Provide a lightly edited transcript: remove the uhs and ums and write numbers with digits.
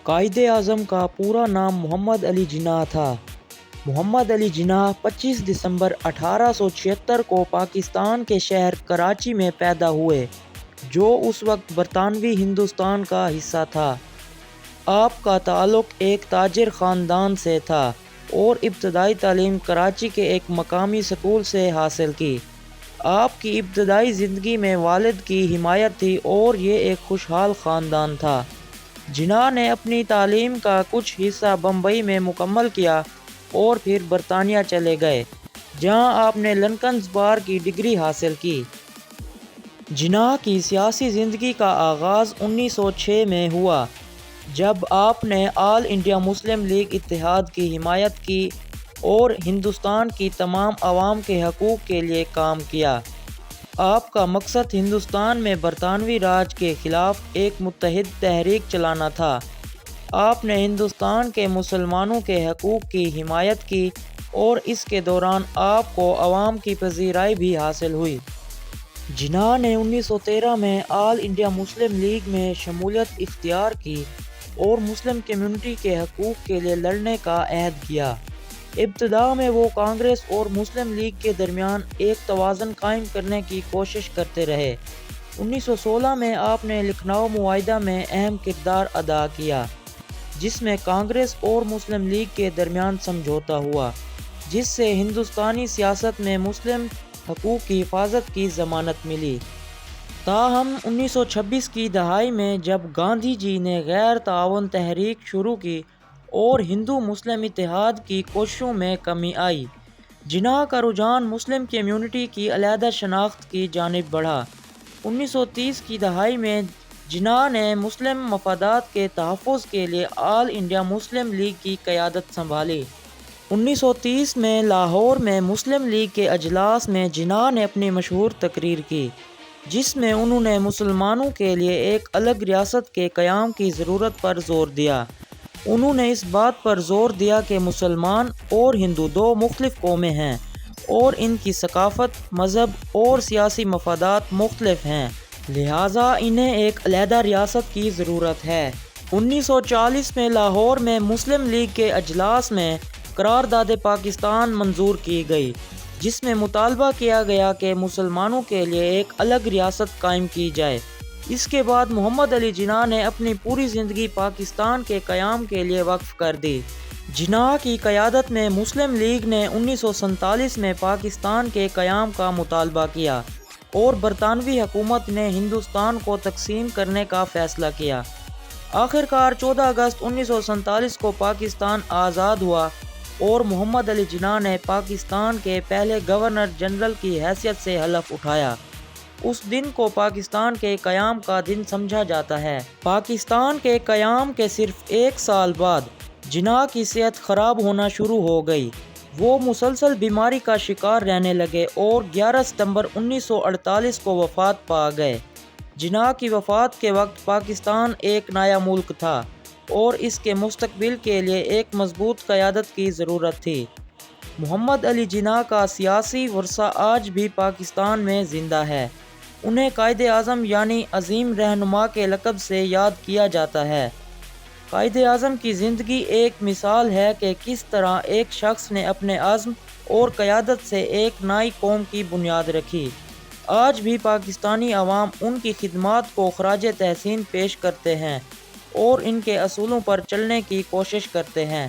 قائد اعظم کا پورا نام محمد علی جناح تھا۔ محمد علی جناح 25 دسمبر 1876 کو پاکستان کے شہر کراچی میں پیدا ہوئے، جو اس وقت برطانوی ہندوستان کا حصہ تھا۔ آپ کا تعلق ایک تاجر خاندان سے تھا اور ابتدائی تعلیم کراچی کے ایک مقامی اسکول سے حاصل کی۔ آپ کی ابتدائی زندگی میں والد کی حمایت تھی اور یہ ایک خوشحال خاندان تھا۔ جناح نے اپنی تعلیم کا کچھ حصہ بمبئی میں مکمل کیا اور پھر برطانیہ چلے گئے، جہاں آپ نے لنکنز بار کی ڈگری حاصل کی۔ جناح کی سیاسی زندگی کا آغاز 1906 میں ہوا، جب آپ نے آل انڈیا مسلم لیگ اتحاد کی حمایت کی اور ہندوستان کی تمام عوام کے حقوق کے لیے کام کیا۔ آپ کا مقصد ہندوستان میں برطانوی راج کے خلاف ایک متحد تحریک چلانا تھا۔ آپ نے ہندوستان کے مسلمانوں کے حقوق کی حمایت کی اور اس کے دوران آپ کو عوام کی پذیرائی بھی حاصل ہوئی۔ جناح نے 1913 میں آل انڈیا مسلم لیگ میں شمولیت اختیار کی اور مسلم کمیونٹی کے حقوق کے لیے لڑنے کا عہد کیا۔ ابتدا میں وہ کانگریس اور مسلم لیگ کے درمیان ایک توازن قائم کرنے کی کوشش کرتے رہے۔ 1916 میں آپ نے لکھنؤ معاہدہ میں اہم کردار ادا کیا، جس میں کانگریس اور مسلم لیگ کے درمیان سمجھوتا ہوا، جس سے ہندوستانی سیاست میں مسلم حقوق کی حفاظت کی ضمانت ملی۔ تاہم 1926 کی دہائی میں جب گاندھی جی نے غیر تعاون تحریک شروع کی اور ہندو مسلم اتحاد کی کوششوں میں کمی آئی، جناح کا رجحان مسلم کمیونٹی کی علیحدہ شناخت کی جانب بڑھا۔ 1930 کی دہائی میں جناح نے مسلم مفادات کے تحفظ کے لیے آل انڈیا مسلم لیگ کی قیادت سنبھالی۔ 1930 میں لاہور میں مسلم لیگ کے اجلاس میں جناح نے اپنی مشہور تقریر کی، جس میں انہوں نے مسلمانوں کے لیے ایک الگ ریاست کے قیام کی ضرورت پر زور دیا۔ انہوں نے اس بات پر زور دیا کہ مسلمان اور ہندو دو مختلف قومیں ہیں اور ان کی ثقافت، مذہب اور سیاسی مفادات مختلف ہیں، لہٰذا انہیں ایک علیحدہ ریاست کی ضرورت ہے۔ 1940 میں لاہور میں مسلم لیگ کے اجلاس میں قرارداد پاکستان منظور کی گئی، جس میں مطالبہ کیا گیا کہ مسلمانوں کے لیے ایک الگ ریاست قائم کی جائے۔ اس کے بعد محمد علی جناح نے اپنی پوری زندگی پاکستان کے قیام کے لیے وقف کر دی۔ جناح کی قیادت میں مسلم لیگ نے 1947 میں پاکستان کے قیام کا مطالبہ کیا اور برطانوی حکومت نے ہندوستان کو تقسیم کرنے کا فیصلہ کیا۔ آخرکار 14 اگست 1947 کو پاکستان آزاد ہوا اور محمد علی جناح نے پاکستان کے پہلے گورنر جنرل کی حیثیت سے حلف اٹھایا۔ اس دن کو پاکستان کے قیام کا دن سمجھا جاتا ہے۔ پاکستان کے قیام کے صرف ایک سال بعد جناح کی صحت خراب ہونا شروع ہو گئی۔ وہ مسلسل بیماری کا شکار رہنے لگے اور 11 ستمبر 1948 کو وفات پا گئے۔ جناح کی وفات کے وقت پاکستان ایک نیا ملک تھا اور اس کے مستقبل کے لیے ایک مضبوط قیادت کی ضرورت تھی۔ محمد علی جناح کا سیاسی ورثہ آج بھی پاکستان میں زندہ ہے۔ انہیں قائد اعظم یعنی عظیم رہنما کے لقب سے یاد کیا جاتا ہے۔ قائد اعظم کی زندگی ایک مثال ہے کہ کس طرح ایک شخص نے اپنے عزم اور قیادت سے ایک نئی قوم کی بنیاد رکھی۔ آج بھی پاکستانی عوام ان کی خدمات کو خراج تحسین پیش کرتے ہیں اور ان کے اصولوں پر چلنے کی کوشش کرتے ہیں۔